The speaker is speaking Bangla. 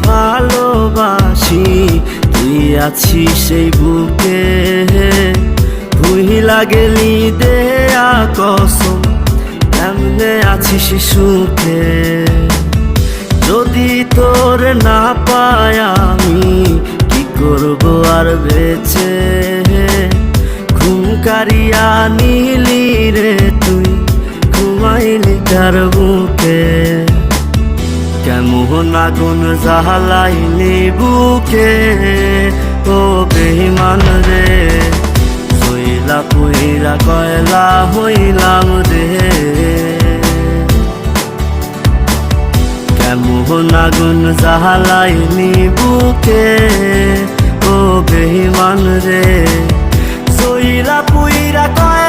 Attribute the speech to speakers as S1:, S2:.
S1: ভালোবাসি তুই আছিস সেই বুকে, ভুইলা গেলি দেয়া কসম কেমনে আছিস সুখে। যদি তোর না পাই আমি কি করব আর বেঁচে, ঘুম কারিয়া নিলি রে তুই ঘুমাইলি কার বুকে। কেমন আগুন জ্বালাইলি বুকে ও বেঈমান রে, হইলা পুইরা কয়লা হইলাম রে। কেমন আগুন জ্বালাইলি বুকে ও বেঈমান রে, হইলা পুইরা কয়লা